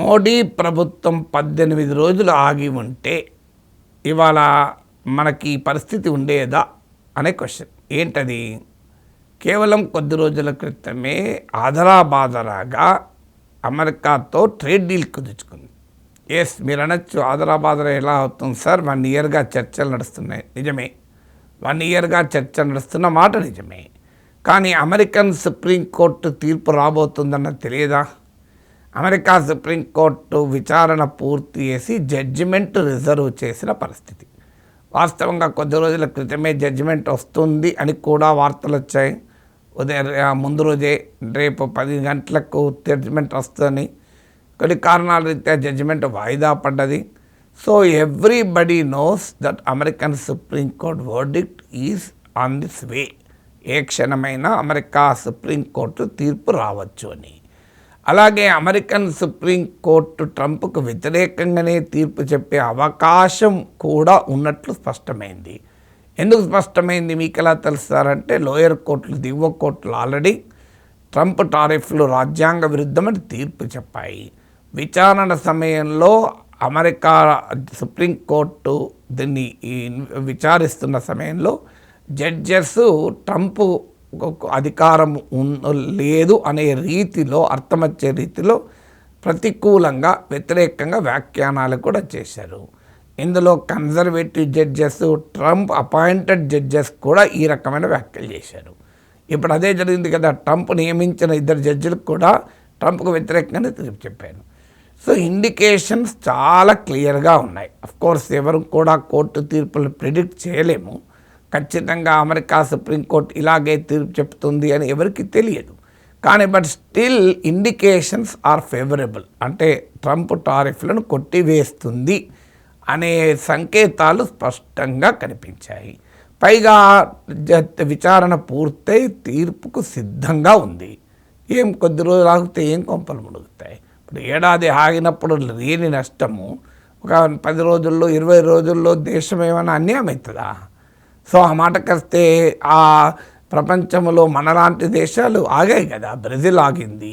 మోడీ ప్రభుత్వం 18 రోజులు ఆగి ఉంటే ఇవాళ మనకి పరిస్థితి ఉండేదా అనే క్వశ్చన్. ఏంటది? కేవలం కొద్ది రోజుల క్రితమే ఆదరాబాదరాగా అమెరికాతో ట్రేడ్ డీల్ కుదుర్చుకుంది. ఎస్, మీరు అనొచ్చు ఆదరాబాదరా ఎలా అవుతుంది సార్, 1 ఇయర్గా చర్చలు నడుస్తున్నాయి. నిజమే, 1 ఇయర్గా చర్చలు నడుస్తున్న మాట నిజమే. కానీ అమెరికన్ సుప్రీంకోర్టు తీర్పు రాబోతుందన్న తెలియదా? అమెరికా సుప్రీంకోర్టు విచారణ పూర్తి చేసి జడ్జిమెంట్ రిజర్వ్ చేసిన పరిస్థితి. వాస్తవంగా కొద్ది రోజుల క్రితమే జడ్జిమెంట్ వస్తుంది అని కూడా వార్తలు వచ్చాయి. ముందు రోజే రేపు 10 గంటలకు జడ్జిమెంట్ వస్తుందని. కొన్ని కారణాల రీత్యా జడ్జిమెంట్ వాయిదా పడ్డది. So everybody knows that American supreme court verdict is on this way. ఏ క్షణమైనా అమెరికా సుప్రీంకోర్టు తీర్పు రావచ్చు అని. అలాగే అమెరికన్ సుప్రీంకోర్టు ట్రంప్కు వ్యతిరేకంగానే తీర్పు చెప్పే అవకాశం కూడా ఉన్నట్లు స్పష్టమైంది. ఎందుకు స్పష్టమైంది మీకు ఎలా తెలుస్తారంటే, లోయర్ కోర్టులు, దిగువ కోర్టులు ఆల్రెడీ ట్రంప్ టారిఫ్లు రాజ్యాంగ విరుద్ధమని తీర్పు చెప్పాయి. విచారణ సమయంలో అమెరికా సుప్రీంకోర్టు దీన్ని విచారిస్తున్న సమయంలో జడ్జెస్ ట్రంప్ అధికారం లేదు అనే రీతిలో, అర్థమచ్చే రీతిలో ప్రతికూలంగా, వ్యతిరేకంగా వ్యాఖ్యానాలు కూడా చేశారు. ఇందులో conservative judges, Trump appointed judges కూడా ఈ రకమైన వ్యాఖ్యలు చేశారు. ఇప్పుడు అదే జరిగింది కదా, ట్రంప్ నియమించిన 2 జడ్జిలకు కూడా ట్రంప్కు వ్యతిరేకంగానే తీర్పు చెప్పారు. సో ఇండికేషన్స్ చాలా క్లియర్గా ఉన్నాయి. అఫ్కోర్స్ ఎవరు కూడా కోర్టు తీర్పులు ప్రిడిక్ట్ చేయలేము. ఖచ్చితంగా అమెరికా సుప్రీంకోర్టు ఇలాగే తీర్పు చెప్తుంది అని ఎవరికి తెలియదు. కానీ but still indications are favourable. అంటే ట్రంప్ టారిఫ్లను కొట్టివేస్తుంది అనే సంకేతాలు స్పష్టంగా కనిపించాయి. పైగా విచారణ పూర్తయి తీర్పుకు సిద్ధంగా ఉంది. ఏం కొద్ది రోజులు ఆగితే ఏం కొంపలు మునుగుతాయి? ఇప్పుడు ఏడాది ఆగినప్పుడు లేని నష్టము ఒక 10 రోజుల్లో, 20 రోజుల్లో దేశం ఏమైనా అన్యాయం అవుతుందా? సో ఆ మాటకొస్తే ఆ ప్రపంచంలో మనలాంటి దేశాలు ఆగాయి కదా. బ్రెజిల్ ఆగింది,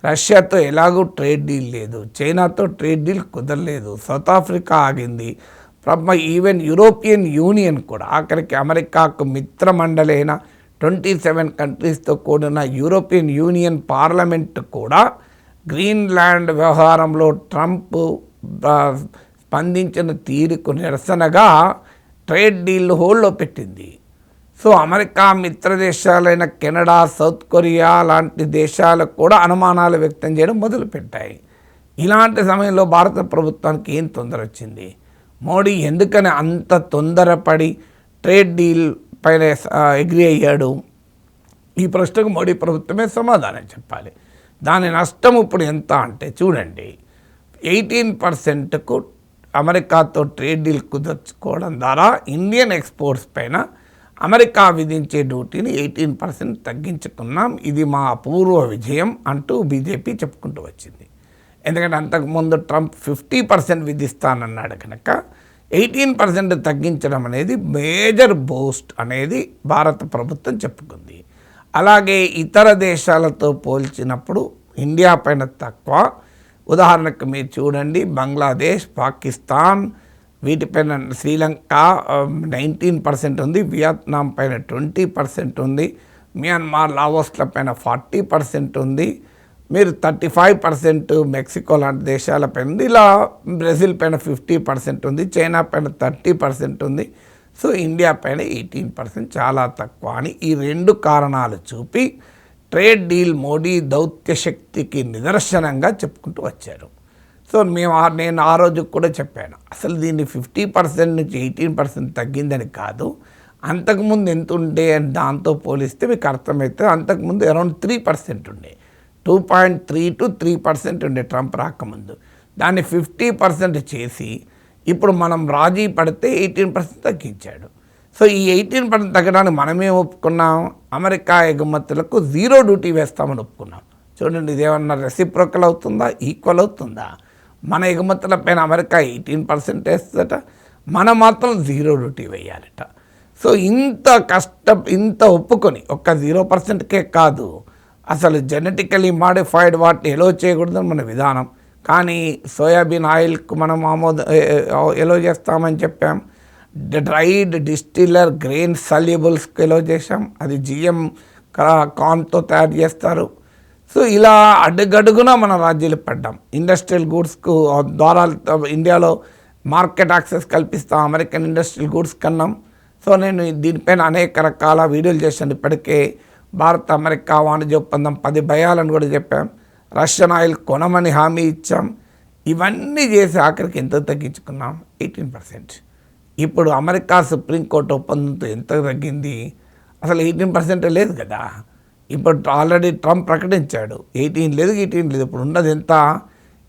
రష్యాతో ఎలాగూ ట్రేడ్ డీల్ లేదు, చైనాతో ట్రేడ్ డీల్ కుదరలేదు, సౌత్ ఆఫ్రికా ఆగింది, ఈవెన్ యూరోపియన్ యూనియన్ కూడా, ఆఖరికి అమెరికాకు మిత్రమండలైన 27 కంట్రీస్తో కూడిన యూరోపియన్ యూనియన్ పార్లమెంట్ కూడా గ్రీన్లాండ్ వ్యవహారంలో ట్రంప్ స్పందించిన తీరుకు నిరసనగా ట్రేడ్ డీల్ హోల్డ్లో పెట్టింది. సో అమెరికా మిత్ర దేశాలైన కెనడా, సౌత్ కొరియా లాంటి దేశాలకు కూడా అనుమానాలు వ్యక్తం చేయడం మొదలుపెట్టాయి. ఇలాంటి సమయంలో భారత ప్రభుత్వానికి ఏం తొందర వచ్చింది? మోడీ ఎందుకని అంత తొందరపడి ట్రేడ్ డీల్ పైన అగ్రీ అయ్యాడు? ఈ ప్రశ్నకు మోడీ ప్రభుత్వమే సమాధానం చెప్పాలి. దాని నష్టం ఇప్పుడు ఎంత అంటే చూడండి, 18%కు అమెరికాతో ట్రేడ్ డీల్ కుదుర్చుకోవడం ద్వారా ఇండియన్ ఎక్స్పోర్ట్స్ పైన అమెరికా విధించే డ్యూటీని 18% తగ్గించుకున్నాం. ఇది మా అపూర్వ విజయం అంటూ బీజేపీ చెప్పుకుంటూ వచ్చింది. ఎందుకంటే అంతకుముందు ట్రంప్ 50% విధిస్తానన్నాడు కనుక 18% తగ్గించడం అనేది మేజర్ బూస్ట్ అనేది భారత ప్రభుత్వం చెప్పుకుంది. అలాగే ఇతర దేశాలతో పోల్చినప్పుడు ఇండియా పైన తక్కువ. ఉదాహరణకు మీరు చూడండి, బంగ్లాదేశ్, పాకిస్తాన్ వీటిపైన, శ్రీలంక 19% ఉంది, వియత్నాం పైన 20% ఉంది, మియాన్మార్, లావోస్ల పైన 40% ఉంది, మీరు 35% మెక్సికో లాంటి దేశాలపైన ఉంది, ఇలా బ్రెజిల్ పైన 50% ఉంది, చైనా పైన 30% ఉంది. సో ఇండియా పైన 18%, చాలా తక్కువ అని ఈ 2 కారణాలు చూపి ట్రేడ్ డీల్ మోడీ దౌత్య శక్తికి నిదర్శనంగా చెప్పుకుంటూ వచ్చారు. సో నేను ఆ రోజు కూడా చెప్పాను, అసలు దీన్ని 50% నుంచి 18% తగ్గిందని కాదు, అంతకుముందు ఎంత ఉండే అని దాంతో పోలిస్తే మీకు అర్థమవుతుంది. అంతకుముందు అరౌండ్ 3% ఉండే, 2.3 to 3% ఉండే ట్రంప్ రాకముందు. దాన్ని 50% చేసి ఇప్పుడు మనం రాజీ పడితే 18% తగ్గించాడు. సో ఈ 18% తగ్గడానికి మనమే ఒప్పుకున్నాం, అమెరికా ఎగుమతులకు 0 డ్యూటీ వేస్తామని ఒప్పుకున్నాం. చూడండి, ఇదేమన్నా రెసిప్రోకల్ అవుతుందా, ఈక్వల్ అవుతుందా? మన ఎగుమతుల పైన అమెరికా 18% వేస్తుందట, మనం మాత్రం 0 డ్యూటీ వేయాలట. సో ఇంత ఒప్పుకొని ఒక్క 0%కే కాదు, అసలు జెనెటికలీ మాడిఫైడ్ వాటిని ఎలో చేయకూడదని మన విధానం. కానీ సోయాబీన్ ఆయిల్కు మనం ఎలో చేస్తామని చెప్పాం. డ్రైడ్ డిస్టిల్లర్ గ్రెయిన్ సల్యూబుల్స్కి ఎలో చేసాం, అది జిఎం కార్న్తో తయారు చేస్తారు. సో ఇలా అడుగడుగున మనం రాజ్యాలు పడ్డాం. ఇండస్ట్రియల్ గూడ్స్కు ద్వారా ఇండియాలో మార్కెట్ యాక్సెస్ కల్పిస్తాం అమెరికన్ ఇండస్ట్రియల్ గూడ్స్ కన్నాం. సో నేను దీనిపైన అనేక రకాల వీడియోలు చేశాను. ఇప్పటికే భారత్ అమెరికా వాణిజ్య ఒప్పందం 10 భయాలను కూడా చెప్పాం. రష్యన్ ఆయిల్ కొనమని హామీ ఇచ్చాం. ఇవన్నీ చేసి ఆఖరికి ఎంత తగ్గించుకున్నాం? 18%. ఇప్పుడు అమెరికా సుప్రీంకోర్టు ఒప్పందంతో ఎంత తగ్గింది? అసలు 18% లేదు కదా. ఇప్పుడు ఆల్రెడీ ట్రంప్ ప్రకటించాడు 18 లేదు, 18 లేదు. ఇప్పుడు ఉన్నది ఎంత?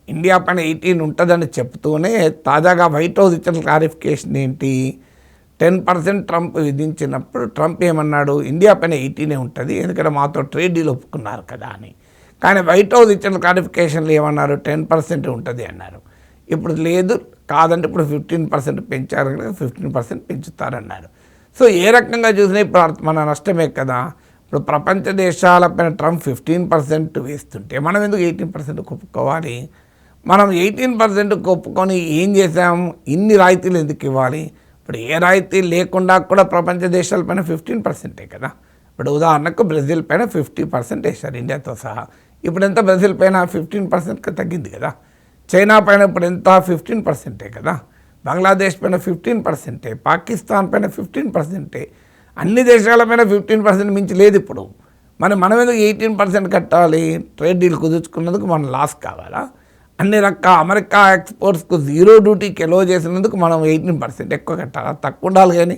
ఇండియా పైన 18 ఉంటుందని చెప్తూనే తాజాగా వైట్ హౌస్ ఇచ్చిన క్లారిఫికేషన్ ఏంటి? 10% ట్రంప్ విధించినప్పుడు ట్రంప్ ఏమన్నాడు? ఇండియా పైన 18 ఉంటుంది, ఎందుకంటే మాతో ట్రేడ్ డీల్ ఒప్పుకున్నారు కదా అని. కానీ వైట్ హౌస్ ఇచ్చిన క్లారిఫికేషన్లు ఏమన్నారు? 10% ఉంటుంది అన్నారు. ఇప్పుడు లేదు, కాదంటే ఇప్పుడు 15% పెంచారు, 15% పెంచుతారన్నారు. సో ఏ రకంగా చూసినా ఇప్పుడు మన నష్టమే కదా. ఇప్పుడు ప్రపంచ దేశాలపైన ట్రంప్ 15% వేస్తుంటే మనం ఎందుకు 18% ఒప్పుకోవాలి? మనం 18% ఒప్పుకొని ఏం చేసాం? ఇన్ని రాయితీలు ఎందుకు ఇవ్వాలి? ఇప్పుడు ఏ రాయితీ లేకుండా కూడా ప్రపంచ దేశాలపైన 15% కదా. ఇప్పుడు ఉదాహరణకు బ్రెజిల్ పైన 50% వేశారు ఇండియాతో సహా. ఇప్పుడు ఎంత? బ్రెజిల్ పైన 15% తగ్గింది కదా. చైనా పైన ఇప్పుడు ఎంత? 15% కదా. బంగ్లాదేశ్ పైన 15%, పాకిస్తాన్ పైన 15%. అన్ని దేశాలపైన 15% మించి లేదు ఇప్పుడు. మనం ఎందుకు 18% కట్టాలి? ట్రేడ్ డీల్ కుదుర్చుకున్నందుకు మనం లాస్ కావాలా? అన్ని రకాల అమెరికా ఎక్స్పోర్ట్స్కు 0 డ్యూటీకి ఎలో చేసినందుకు మనం 18% ఎక్కువ కట్టాలా? తక్కువ ఉండాలి కానీ.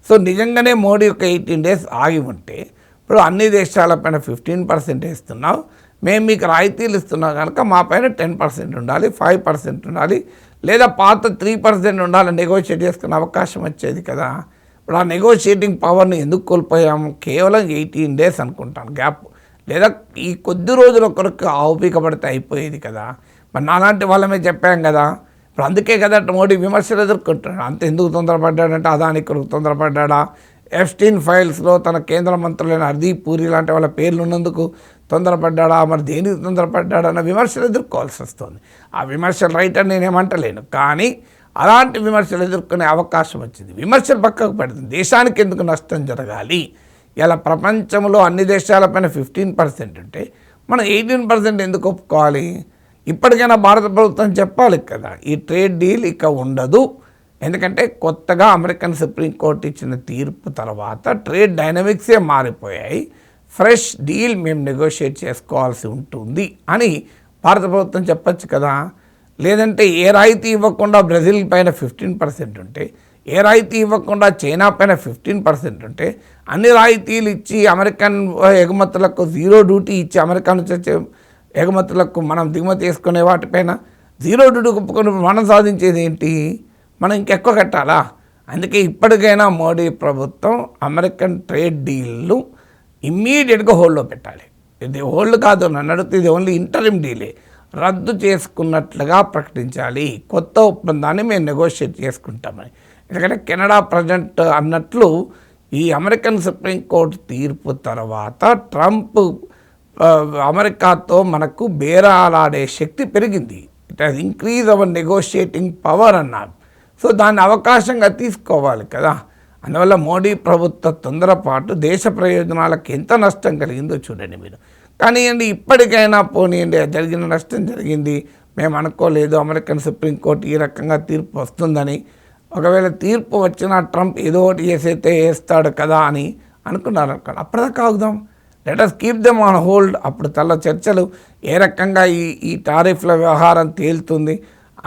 సో నిజంగానే మోడీ ఒక 18 days ఆగి ఉంటే ఇప్పుడు అన్ని దేశాలపైన 15% వేస్తున్నావు, మేము మీకు రాయితీలు ఇస్తున్నాం కనుక మా పైన 10% ఉండాలి, 5% ఉండాలి, లేదా పాత 3% ఉండాలని నెగోషియేట్ చేసుకునే అవకాశం వచ్చేది కదా. ఇప్పుడు ఆ నెగోషియేటింగ్ పవర్ని ఎందుకు కోల్పోయాము? కేవలం 18 days అనుకుంటాను గ్యాప్, లేదా ఈ కొద్ది రోజుల కొరకు ఓపిక పడితే అయిపోయేది కదా. మరి నాలాంటి వాళ్ళమే చెప్పాం కదా. ఇప్పుడు అందుకే కదా మోడీ విమర్శలు ఎదుర్కొంటున్నాడు. అంత ఎందుకు తొందరపడ్డాడంటే అదాని కొరకు తొందరపడ్డా, ఎఫ్స్టీన్ ఫైల్స్లో తన కేంద్ర మంత్రులైన హర్దీప్ పూరి లాంటి వాళ్ళ పేర్లు ఉన్నందుకు తొందరపడ్డా, మరి దేనికి తొందరపడ్డా అన్న విమర్శలు ఎదుర్కోవాల్సి వస్తుంది. ఆ విమర్శలు రైట్ అని నేనేమంటలేను, కానీ అలాంటి విమర్శలు ఎదుర్కొనే అవకాశం వచ్చింది. విమర్శలు పక్కకు పెడుతుంది. దేశానికి ఎందుకు నష్టం జరగాలి? ఇలా ప్రపంచంలో అన్ని దేశాలపైన 15% ఉంటే మనం 18% ఎందుకు ఒప్పుకోవాలి? ఇప్పటికైనా భారత ప్రభుత్వం చెప్పాలి కదా, ఈ ట్రేడ్ డీల్ ఇక ఉండదు. ఎందుకంటే కొత్తగా అమెరికన్ సుప్రీంకోర్టు ఇచ్చిన తీర్పు తర్వాత ట్రేడ్ డైనమిక్సే మారిపోయాయి. ఫ్రెష్ డీల్ మేము నెగోషియేట్ చేసుకోవాల్సి ఉంటుంది అని భారత ప్రభుత్వం చెప్పచ్చు కదా. లేదంటే ఏ రాయితీ ఇవ్వకుండా బ్రెజిల్ పైన 15% ఉంటే, ఏ రాయితీ ఇవ్వకుండా చైనా పైన 15% ఉంటే, అన్ని రాయితీలు ఇచ్చి అమెరికన్ ఎగుమతులకు 0 డ్యూటీ ఇచ్చి అమెరికా నుంచి వచ్చే ఎగుమతులకు మనం దిగుమతి చేసుకునే వాటిపైన 0 డ్యూటీ ఒప్పుకొని మనం సాధించేది ఏంటి? మనం ఇంకెక్కువ కట్టాలా? అందుకే ఇప్పటికైనా మోడీ ప్రభుత్వం అమెరికన్ ట్రేడ్ డీల్ను ఇమ్మీడియట్గా హోల్డ్లో పెట్టాలి. ఇది హోల్డ్ కాదు, నన్ను అడిగితే ఇది ఓన్లీ ఇంటరిమ్ డీలే, రద్దు చేసుకున్నట్లుగా ప్రకటించాలి. కొత్త ఒప్పందాన్ని మేము నెగోషియేట్ చేసుకుంటామని. ఎందుకంటే కెనడా ప్రెసిడెంట్ అన్నట్లు ఈ అమెరికన్ సుప్రీంకోర్టు తీర్పు తర్వాత ట్రంప్ అమెరికాతో మనకు బేరాలాడే శక్తి పెరిగింది. It has increase hour negotiating power అన్నారు. సో దాన్ని అవకాశంగా తీసుకోవాలి కదా. అందువల్ల మోడీ ప్రభుత్వ తొందరపాటు దేశ ప్రయోజనాలకు ఎంత నష్టం కలిగిందో చూడండి మీరు. కానీ ఇప్పటికైనా పోనీయండి, జరిగిన నష్టం జరిగింది. మేము అనుకోలేదు అమెరికన్ సుప్రీంకోర్టు ఈ రకంగా తీర్పు వస్తుందని. ఒకవేళ తీర్పు వచ్చినా ట్రంప్ ఏదో ఒకటి చేసైతే వేస్తాడు కదా అని అనుకున్నారు. అప్పటిదాకా ఆగుదాం, let us keep them on hold. అప్పుడు తల్ల చర్చలు ఏ రకంగా ఈ టారిఫ్ల వ్యవహారం తేలుతుంది,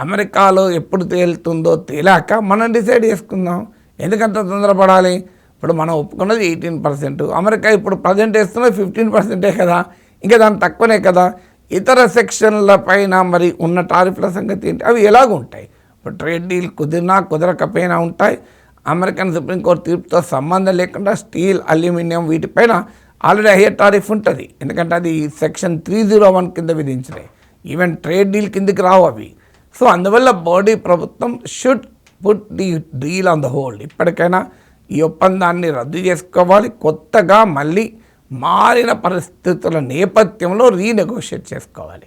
అమెరికాలో ఎప్పుడు తేలుతుందో తేలాక మనం డిసైడ్ చేసుకుందాం. ఎందుకంత తొందరపడాలి? ఇప్పుడు మనం ఒప్పుకున్నది 18%, అమెరికా ఇప్పుడు ప్రజెంట్ వేస్తున్నది 15% కదా, ఇంకా దాని తక్కువనే కదా. ఇతర సెక్షన్ల పైన మరి ఉన్న టారిఫ్ల సంగతి ఏంటి? అవి ఎలాగుంటాయి? ఇప్పుడు ట్రేడ్ డీల్ కుదిరినా కుదరకపోయినా ఉంటాయి. అమెరికన్ సుప్రీంకోర్టు తీర్పుతో సంబంధం లేకుండా స్టీల్, అల్యూమినియం వీటిపైన ఆల్రెడీ హైయర్ టారిఫ్ ఉంటుంది. ఎందుకంటే అది సెక్షన్ 301 కింద విధించినాయి. ఈవెన్ ట్రేడ్ డీల్ కిందకి రావు అవి. సో అందువల్ల మోడీ ప్రభుత్వం should put the deal on the hold. ఇప్పటికైనా ఈ ఒప్పందాన్ని రద్దు చేసుకోవాలి. కొత్తగా మళ్ళీ మారిన పరిస్థితుల నేపథ్యంలో రీనెగోషియేట్ చేసుకోవాలి.